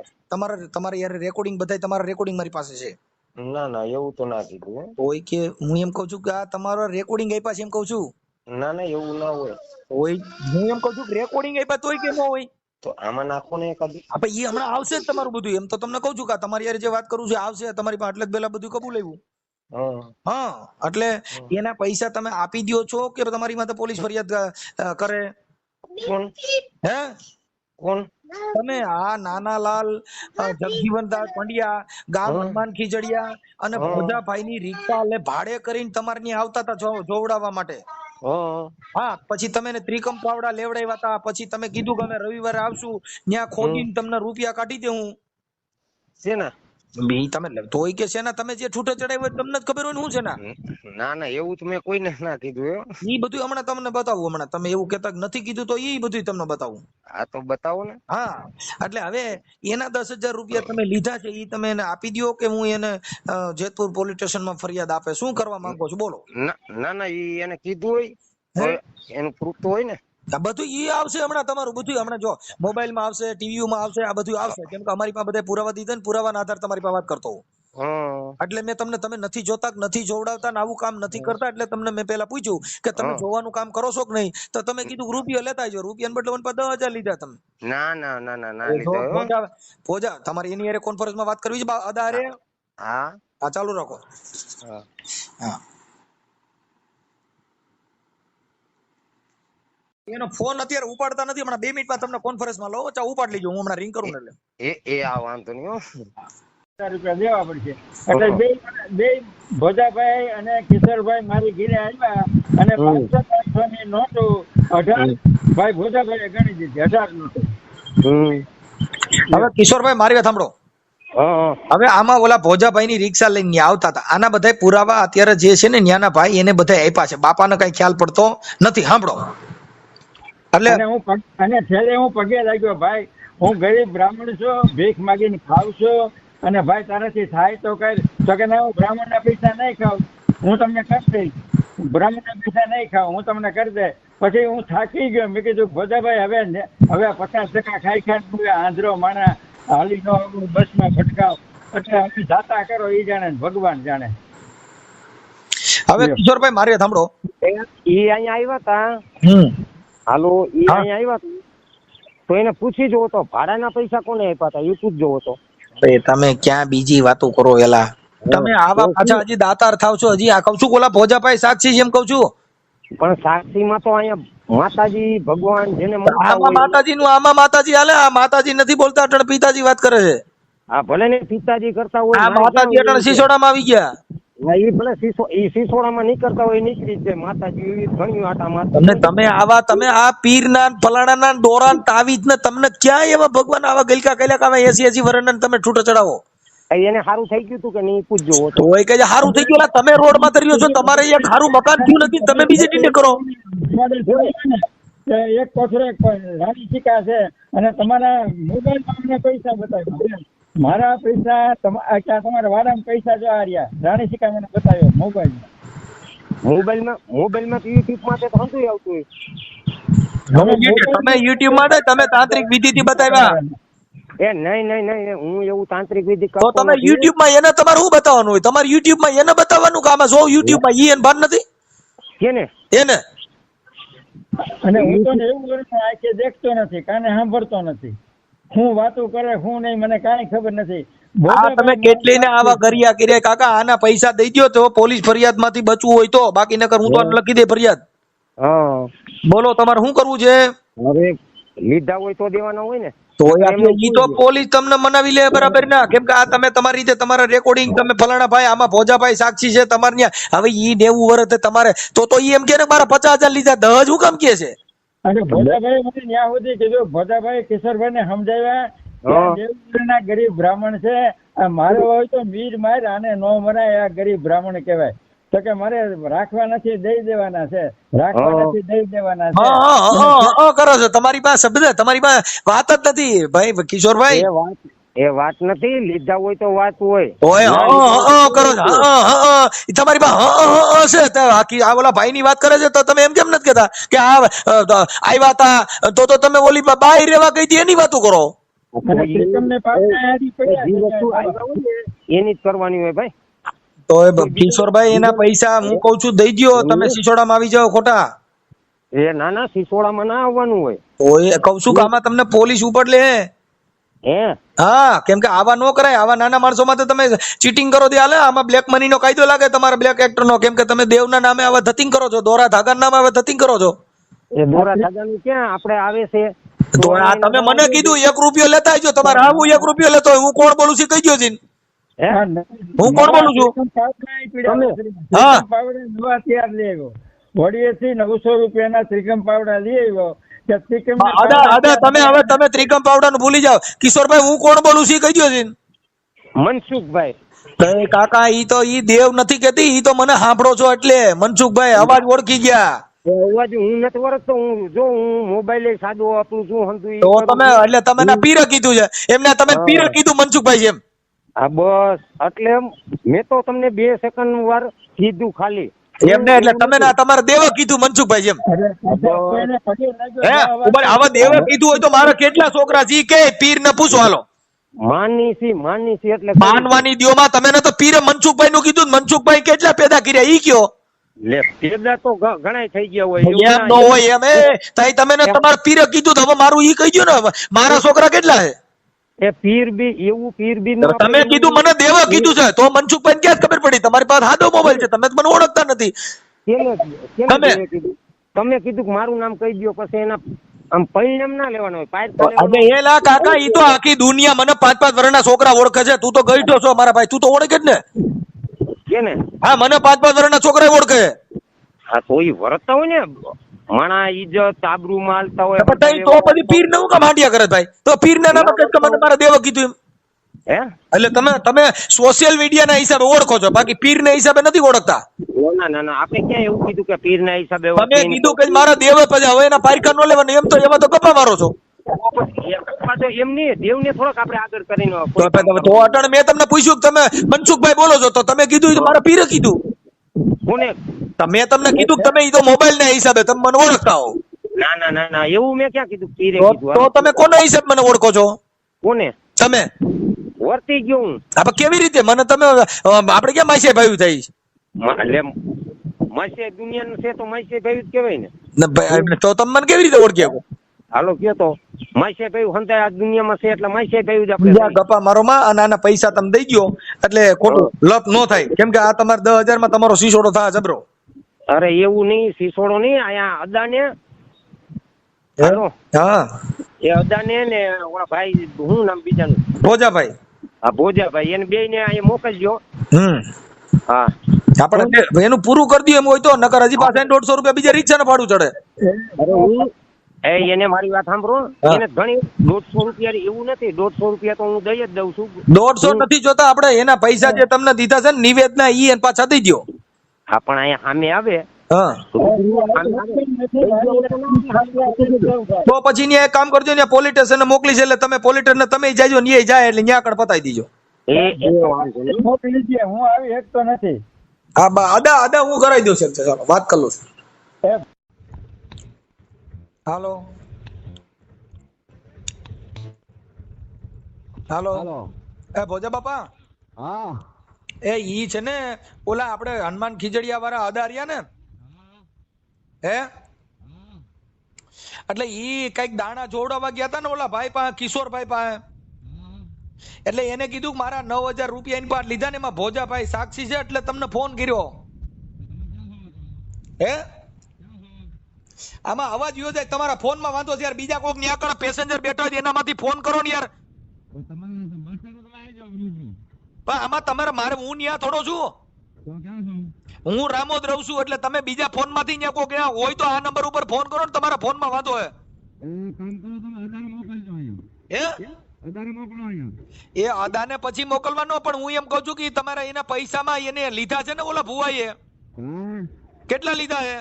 તમારા યાર રેકોર્ડિંગ બધા તમારા રેકોર્ડિંગ મારી પાસે છે. ના ના એવું તો ના કીધું હે. હોય કે હું એમ કઉ છું કે આ તમારા રેકોર્ડિંગ આપ્યા છે એમ કઉ છું. ના ના એવું ના હોય. હોય હું એમ કઉ છું કે રેકોર્ડિંગ આપ્યા તોય કે ન હોય. તો આમાં નાખો ને એકાદી. આપણે એ હમણાં આવશે જ તમારું બધું, એમ તો તમને કહું છું કે તમારી યાર જે વાત કરું છું આવશે તમારી પાસે, એટલે જ પેલા બધું કબૂલ આવ્યું. હા હા એટલે એના પૈસા તમે આપી દો છો કે તમારી માથે પોલીસ ફરિયાદ કરે? કોણ હે કોણ? તમે આ નાનાલાલ જગજીવનદાસ પંડ્યા ગામ હનુમાન ખીજડીયા અને ભોજાભાઈ ની રિક્ષા લે ભાડે કરીને તમારે ત્યાં આવતા હતા જોવડાવવા માટે. હા હા પછી તમે એને ત્રિકમ પાવડા લેવડાવ્યા હતા, પછી તમે કીધું કે અમે રવિવારે આવશું, ત્યાં ખોદીને તમને રૂપિયા કાઢી દે. હું શેના? બી તમે તોય કે છે ને તમે જે છૂટે ચડાવ્યો તમને જ ખબર હોય ને શું છે ને. ના ના એવું તો મેં કોઈને ના કીધું હે. ઈ બધું હમણાં તમને બતાવું. હમણાં તમે એવું કહેતા નથી કીધું તો ઈ બધું તમને બતાવું. આ તો બતાવો ને. હા એટલે હવે એના 10,000 રૂપિયા તમે લીધા છે, ઈ તમે એને આપી દો કે હું એને જેતપુર પોલીસ સ્ટેશનમાં ફરિયાદ આપે? શું કરવા માંગો છો બોલો? ના ના ઈ એને કીધું હોય એનું પ્રૂફ તો હોય ને. આ બધું ઈ આવશે હમણાં, તમારું બધું હમણાં જો મોબાઈલમાં આવશે, ટીવીમાં આવશે, આ બધું આવશે, કેમ કે અમારી પાસે બધા પુરાવા દીધા ને પુરાવાના આધારે તમારી પાસે વાત કરતો હોઉં. એટલે મેં તમને, તમે નથી જોતા, નથી જોવડાવતા ને આવું કામ નથી કરતા, એટલે તમને મેં પેલા પૂછ્યું કે તમે જોવાનું કામ કરો છો કે નહીં, તો તમે કીધું રૂપિયા લેતા આવજો. રૂપિયા બદલે 10,000 લીધા તમે. ના ના ના ના ના લીધા. ફોજા તમારી એની હારે કોન્ફરન્સમાં વાત કરવી છે અદા હારે? હા હા ચાલુ રાખો. હા એનો ફોન અત્યારે ઉપાડતા નથી, હમણાં 2 મિનિટમાં તમને કોન્ફરન્સમાં લો, ચા ઉપાડ લીજો, હું હમણાં રિંગ કરું ને એટલે એ આ વાંધો નહીં હો. રૂપિયા દેવા પડશે. એટલે બે ભોજાભાઈ અને કિશોરભાઈ મારી ઘરે આવ્યા અને 500 ની નોટો 18 ભાઈ ભોજાભાઈએ ગણી દીધી, 18 નોટો. હવે કિશોરભાઈ મારી વાત સાંભળો. હવે આમાં ઓલા ભોજાભાઈ ની રિક્ષા લઈને આવતા હતા, આના બધા પુરાવા અત્યારે જે છે ને ન્યાના ભાઈ એને બધા આપ્યા છે, બાપાને કઈ ખ્યાલ પડતો નથી. સાંભળો એટલે અને છેલ્લે હું પગે લાગ્યો, ભાઈ હું ગરીબ બ્રાહ્મણ છું, ભીખ માગીને ખાવ છું, અને ભાઈ તારાથી થાય તો કર. તો કે ના, હું બ્રાહ્મણના પૈસા નહીં ખાઉં, હું તમને કરી દઈશ. બ્રાહ્મણના પૈસા નહીં ખાઉં, હું તમને કરી દે. પછી હું થાકી ગયો, મેં કીધું ભોજાભાઈ હવે 50% ખાઈ આંધળો માણા હાલી નો બસમાં ભટકાવ, એટલે અમે જાતા કરો એ જાણે ભગવાન જાણે. હવે કિશોરભાઈ મારી વાત સાંભળો. ઈ અહીંયા આવ્યા હતા, હાલો ઈ અહીંયા આવ્યા હતા, તો એને પૂછી જોવો તો ભાડાના પૈસા કોને આપ્યા હતા એ પૂછજો તો. તમે ક્યાં બીજી વાતો કરો એલા? તમે આવા પાછા હજી દાતાર થાવ છો. હજી આ કઉ છું ઓલા ભોજાભાઈ સાક્ષી જેમ કઉ છું, પણ સાક્ષીમાં તો અહીંયા માતાજી ભગવાન જેને આમાં માતાજી નું, આમાં માતાજી હાલે. આ માતાજી નથી બોલતા, અટણ પિતાજી વાત કરે છે. હા ભલે ને પિતાજી કરતા હોય, આ માતાજી અટણ સિસોડામાં આવી ગયા. એ ભલે સિસોડામાં નહીં કરતા હોય, નીકળી જાય માતાજી એવી ઘણી આટા માતા. તમને તમે આવા, તમે આ પીર ના ફલાણા ના દોરા તાવીજ ને તમને ક્યાં એવા ભગવાન આવા ગલકા કઈલા કામે 80 વર્ષના તમે છૂટો ચડાવો? એને સારું થઈ ગયું તું કે નહીં પૂછજો તો. તોય કે સારું થઈ ગયું, તમે રોડ માં તર્યો છો, તમારે એક સારું મકાન થયું નથી, તમે બીજી ટીને કરો. એક કોથળે રાણી સિક્કા છે અને તમારા મોબાઈલમાં અમને પૈસા બતાવ્યા, મારા પૈસા તમારા વાડામાં પૈસા જો આ રહ્યા, રાણી સિક્કા મને બતાવ્યો મોબાઈલમાં. મોબાઈલમાં તો યુટ્યુબમાં તો હંધું આવતું હોય. તમે યુટ્યુબ માં તમે તાંત્રિક વિધિ થી બતાવ્યા? એ નહીં હું એવું તાંત્રિક વિધિ તો તમે યુટ્યુબ માં એને તમારે શું બતાવવાનું હોય? તમારે યુટ્યુબ માં એને બતાવવાનું કામ જો યુટ્યુબ માં ઈ એને ભાન નથી કેને એને. અને હું તો એવું કરું આંખે દેખતો નથી, કાને સાંભળતો નથી, હું વાતો કરે હું નહીં, મને કાંઈ ખબર નથી. આ તમે કેટલી ને આવા ગરિયા કર્યા કાકા, આના પૈસા દઈ દો તો પોલીસ ફરિયાદ માંથી બચવું હોય તો, બાકી નકર હું તો લખી દે ફરિયાદ. બોલો તમારે શું કરવું છે? હવે લીધા હોય તો દેવાના હોય ને. તો ઈ તો પોલીસ તમને મનાવી લે બરાબર ના, કેમ કે આ તમે તમારી રીતે તમારા રેકોર્ડિંગ તમે ફલાણા ભાઈ આમાં ભોજાભાઈ સાક્ષી છે તમારે ત્યાં. હવે ઈ 90 વર્ષ તમારે તો ઈ એમ કે મારા 50,000 લીધા, 10 શું કામ કે છે? અને ભોજાભાઈ મને ત્યાં સુધી કીધું, ભોજાભાઈ કિશોરભાઈ ને સમજાવ્યા ગરીબ બ્રાહ્મણ છે, મારો હોય તો મીર માર, આને નો મરાય, આ ગરીબ બ્રાહ્મણ કહેવાય. તો કે મારે રાખવા નથી, દઈ દેવાના છે, રાખવા નથી, દઈ દેવાના છે. કરો છો તમારી પાસે બધા, તમારી પાસે વાત જ નથી ભાઈ કિશોરભાઈ. એ વાત નથી, લીધા હોય તો વાત હોય. ઓય કરો છો ઈ તમારી પાસે છે આખી આ ઓલા ભાઈ ની વાત કરે છે તો તમે એમ કેમ નથી કહેતા કે આવ્યા હતા તો તમે ઓલી બાઈ રેવા ગઈ હતી એની વાતો કરો. ત્રિકમને પાવડા આડી પડ્યા જે છે વસ્તુ ત્યાં આવ્યા હોય ને એની જ કરવાની હોય ભાઈ. તો કિશોરભાઈ એના પૈસા હું કઉ છું દઈ દ્યો, તમે સિસોડામાં આવી જાઓ ખોટા. એ નાના સિસોડામાં ના આવવાનું હોય. તો એ કઉ છું કે આમાં તમને પોલીસ ઉપર લે. હે હા, કેમ કે આવા નો કરાય. આવા નાના માણસો માં તમે ચીટિંગ કરો દે હાલે. આમાં બ્લેક મની નો કાયદો લાગે તમારા બ્લેક એક્ટર નો, કેમ કે તમે દેવના નામે આવા ધતિંગ કરો છો, દોરા ધાગા નામે આવા ધતિંગ કરો છો. એ દોરા ધાગાનું ક્યાં આપણે આવે છે? તો આ તમે મને કીધું 1 રૂપિયો લેતા આવજો, તમારે આવું 1 રૂપિયો લેતો હોય. હું કોણ બોલું છું કહી દો જીન. હે હું કોણ બોલું છું? હા. પાવડા નવા તૈયાર લઈ આવ્યો. વડીએથી 900 રૂપિયાના ત્રિકમ પાવડા લઈ આવ્યો. કે ત્રિકમ તમે ત્રિકમ પાવડા નું ભૂલી જાઓ. કિશોરભાઈ હું કોણ બોલું છું કહી દો જીન. મનસુખભાઈ. કાકા ઈ દેવ નથી કેતી, ઈ તો મને સાંભળો છો એટલે. મનસુખભાઈ અવાજ ઓળખી ગયા. અવાજ હું નથી વરસતો. હું મોબાઈલ સાદો વાપરું છું હંધુ. તો તમે એટલે તમે ના પીરે કીધું છે એમને, તમે પીરે કીધું મનસુખભાઈ છે એમ. હા બસ, એટલે મેં તો તમને 2 સેકન્ડ વાર કીધું ખાલી એમને, એટલે તમે ના તમારે દેવા કીધું મનસુખભાઈ જેમ. આવા દેવા કીધું હોય તો મારા કેટલા છોકરા છે કે પીર ને પૂછો હાલો. માની છે એટલે માનવાની દ્યોમાં તમે ને તો પીરે મનસુખભાઈ નું કીધું. મનસુખભાઈ કેટલા પેદા કર્યા ઈ કયો. લે પેદા તો ઘણા થઈ ગયા હોય. એમ નો હોય એમ. તઈ તમે ને તમારા પીરે કીધું તો હવે મારું ઈ કહી દો ને, મારા છોકરા કેટલા છે. એ પીર બી એવું પીર બી તમે કીધું મને દેવા કીધું છે તો મનસુખભાઈ ક્યાં ખબર પડી? તમારી પાસે સાદો મોબાઈલ છે, તમે મને ઓળખતા નથી. તમે કીધું કે મારું નામ કહી દો, પછી એના આમ પરિણામ ના લેવાનું હોય. એ લા કાકા ઈ તો આખી દુનિયા મને 5-5 વર્ષના છોકરા ઓળખે છે. તું તો ગઈઢો છો મારા ભાઈ, તું તો ઓળખે જ ને. કેને? હા, મને 5-5 વર્ષના છોકરા ઓળખે. હા તો ઈ વરતતા હોય ને, માણા ઈજ્જત આબરૂ માલતા હોય. તો પછી પીર ને હું કામ હાંડિયા કરે ભાઈ? તો પીર ના નામે કઈ મને મારા દેવા કીધું એમ. હે એટલે તમે સોશિયલ મીડિયા ના હિસાબે ઓળખો છો, બાકી પીર ના હિસાબે નથી ઓળખતા. ના આપણે ક્યાં એવું કીધું કે પીર ના હિસાબે? તમે કીધું કે મારા દેવા પછી હવે એના પારખા નો લેવાનું, એમ તો એમાં તો ગપ્પા મારો છો. એમ નહીં, દેવ ને થોડોક આપણે આગળ કરીને તો અટણ મેં તમને પૂછ્યું કે તમે મનસુખભાઈ બોલો છો તો તમે કીધું મારા પીરે કીધું. કોને? મેં તમને કીધું કે તમે ઈ તો મોબાઈલ ના હિસાબે તમે મને ઓળખતા હો. ના એવું મેં ક્યાં કીધું? પીરે કીધું. તો તમે કોના હિસાબ મને ઓળખો છો? કોને? તમે વર્તી ગયો હું. આપણે કેવી રીતે મને તમે આપણે ક્યાં માસે ભાઈ થઈ? એટલે માસે દુનિયાનું છે તો માસે ભાઈ જ કહેવાય ને. તો તમે મને કેવી રીતે ઓળખ્યા? હાલો કયો તો માસે ભાઈ હંતાય આ દુનિયામાં છે એટલે માસે ભાઈ જ આપણે ગપ્પા મારો માં અને આના પૈસા તમે દઈ ગયો એટલે ખોટું લપ નો થાય, કેમ કે આ તમારે 10,000 માં તમારો શીશોડો થાય જબરો. અરે એવું નહીં, શીશોડો નહીં. અહીંયા અદાને હા એ અદાને ને ઓલા ભાઈ શું નામ બીજાનું? ભોજાભાઈ. હા ભોજાભાઈ, એને બે ને અહીંયા મોકલજો. હા આપણે એનું પૂરું કરી દઈએ એમ હોય તો, નકર હજી પાછા 150 રૂપિયા બીજા રિક્ષા ને ભાડું ચડે. એને મારી વાત સાંભળો, એને ઘણી 150 રૂપિયા એવું નથી. 150 રૂપિયા તો હું દઈ જ દઉં છું. 150 નથી જોતા આપણે, એના પૈસા જે તમને દીધા છે ને નિવેદના ઈ એને પાછા દઈ દો. હા પણ અહીંયા સામે આવે તો પછી ન્યા એક કામ કરજો, ન્યા પોલીસ સ્ટેશન મોકલી છે એટલે તમે પોલીસ સ્ટેશન તમે જાજો, ન્યા જાય એટલે ન્યા આગળ પતાવી દીજો. મોકલી દે, હું આવી શકતો નથી. હા અદા હું કરાવી દઉં છું. ચાલો વાત કરી લઉં છું. હાલો એ ભોજા બાપા. હા એ ઈ છે ને ઓલા આપણે હનુમાન ખીજડીયા વાળા અદારિયા ને હે, એટલે ઈ કઈક દાણા જોડવા ગયા હતા ને ઓલા ભાઈ પાસે, કિશોરભાઈ પાસે. એટલે એને કીધું કે મારા 9,000 રૂપિયા એની પાસે લીધા ને એમાં ભોજાભાઈ સાક્ષી છે એટલે તમને ફોન કર્યો. હે આમાં અવાજ યો જાય તમારા ફોન માં વાંધો છે યાર. બીજા કોઈક ન્યા કણ પેસેન્જર બેઠા હોય એનામાંથી ફોન કરો ને યાર. પણ આમાં તમારે મારે હું ન્યા થોડો છું, હું રામોદ રહું છું. એટલે તમે બીજા ફોન માંથી ન્યા કોઈક હોય તો આ નંબર ઉપર ફોન કરો ને, તમારા ફોન માં વાંધો હે. એ અદાને પછી મોકલવાનો, પણ હું એમ કઉ છું કે તમારા એના પૈસામાં એને લીધા છે ને ઓલા ભુવાઈએ, કેટલા લીધા હે?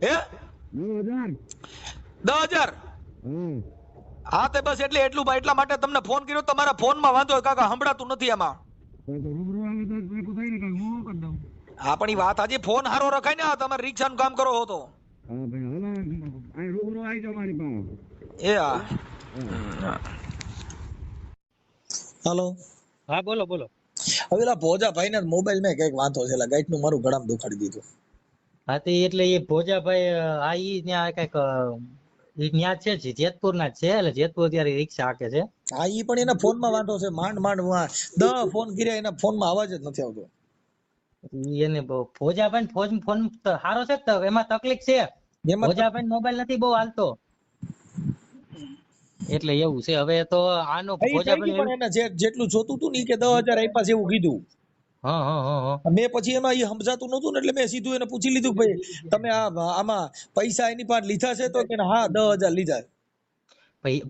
હે 10,000. હા તે બસ એટલે એટલા માટે તમને ફોન કર્યો. તમારા ફોનમાં વાંધો કાકા સંભળાતું નથી આમાં. હા પણ ઈ વાત આજે ફોન હારો રખાય ને. તમારે રિક્ષાનું કામ કરો હો તો એ હા. હાલો. હા બોલો બોલો. હવે પેલા ભોજાભાઈ ને મોબાઈલ માં કઈક વાંધો છે. ગાઈટ નું મારું ગળામાં દુખાડી દીધું. હા તે એટલે એ ભોજાભાઈ આ ઈ ત્યાં કઈક ત્યાં છે જેતપુર ના જ છે. એટલે જેતપુર અત્યારે રિક્ષા હાકે છે. હા ઈ પણ એના ફોન માં વાંધો છે. માંડ 10 ફોન કર્યા એના ફોન માં અવાજ જ નથી આવતો. એને ભોજાભાઈ ફોન સારો છે તો એમાં તકલીફ છે. ભોજાભાઈ મોબાઈલ નથી બહુ હાલતો એટલે એવું છે. હવે તો આનો ભોજાભાઈ જેટલું જોતું હતું ને કે 10,000 આપ્યા છે એવું કીધું. હા હા હા. મેં પછી એમાં એ સમજાતું નતું ને એટલે મેં સીધું એને પૂછી લીધું ભાઈ તમે આમાં પૈસા એની પાસે લીધા છે તો કે હા 10,000 લીધા.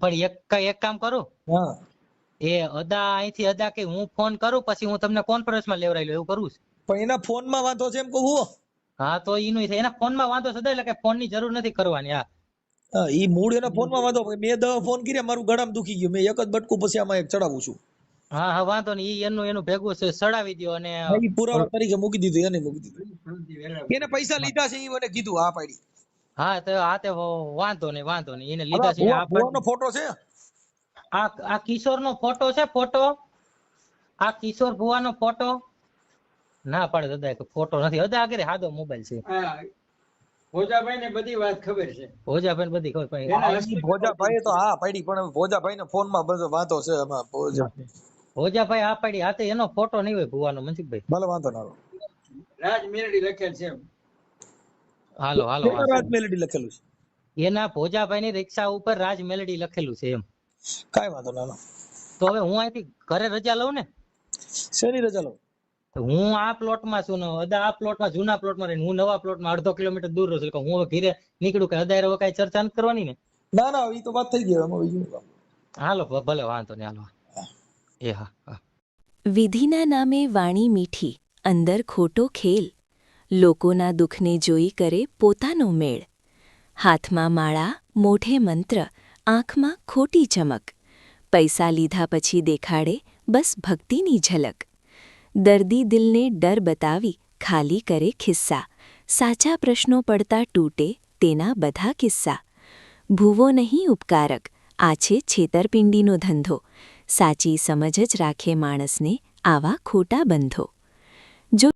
પણ એક કામ કરું. હા એ અહીંથી અદા કે હું ફોન કરું પછી હું તમને કોન્ફરન્સમાં લેવડાવી લઉં એવું કરું છું. પણ એના ફોનમાં વાંધો છે એમ કહું. હા તો એનું એના ફોનમાં વાંધો છે એટલે કે ફોન ની જરૂર નથી કરવાની. હા ઈ મૂળ એના ફોનમાં વાંધો. મેં 10 ફોન કર્યા મારું ગળામાં દુખી ગયું. મેં એક જ બટકું પછી આમાં એક ચડાવું છું. હા હા વાંધો નહીં. એનું ભેગું છે સડાવી દો અને પુરાવા તરીકે મૂકી દીધું. એને મૂકી દીધું. એને પૈસા લીધા છે ઈ મને કીધું. હા પાડી. હા તે વાંધો નહીં એને લીધા છે. ભુવાનો ફોટો છે. આ કિશોર નો ફોટો છે. આ કિશોર ભુવાનો ફોટો ના પાડે દાદા ફોટો નથી. અદા આગળ સાદો મોબાઈલ છે. ભોજાભાઈ ને બધી વાત ખબર છે. ભોજાભાઈ બધી ખબર ભોજાભાઈ તો હા પાડી પણ ભોજાભાઈ ને ફોન માં બધો વાંધો છે. ભોજાભાઈ આ પાડી આ એનો ફોટો નહીં હોય ભુવાનો મનસુખભાઈ. ભલે વાંધો ના. રાજ મેલડી લખેલ છે. હાલો રાજ મેલડી લખેલું છે. એના ભોજાભાઈ ની રિક્ષા ઉપર રાજ મેલડી લખેલું છે એમ. કઈ વાંધો ના. તો હવે હું અહીંથી ઘરે રજા લઉં ને. શેની રજા લઉં? હું આ પ્લોટમાં છું ને અદા આ પ્લોટમાં જૂના પ્લોટમાં રહીને હું નવા પ્લોટમાં 1.5 કિલોમીટર દૂર રહું છું. હું ઘરે નીકળું કે અદા કઈ ચર્ચા નથી કરવાની ને. ના એ તો વાત થઈ ગઈ. હાલો ભલે વાંધો નહીં. હાલો એ હા. વિધિના નામે વાણી મીઠી અંદર ખોટો ખેલ. લોકોના દુઃખને જોઈ કરે પોતાનો મેળ. હાથમાં માળા મોઢે મંત્ર આંખમાં ખોટી ચમક. પૈસા લીધા પછી દેખાડે બસ ભક્તિની ઝલક. દર્દી દિલને ડર બતાવી ખાલી કરે ખિસ્સા. સાચા પ્રશ્નો પડતા તૂટે તેના બધા કિસ્સા. ભૂવો નહીં ઉપકારક આ છે છેતરપિંડીનો ધંધો. સાચી સમજ જ રાખે માણસને આવા ખોટા બંધો. જો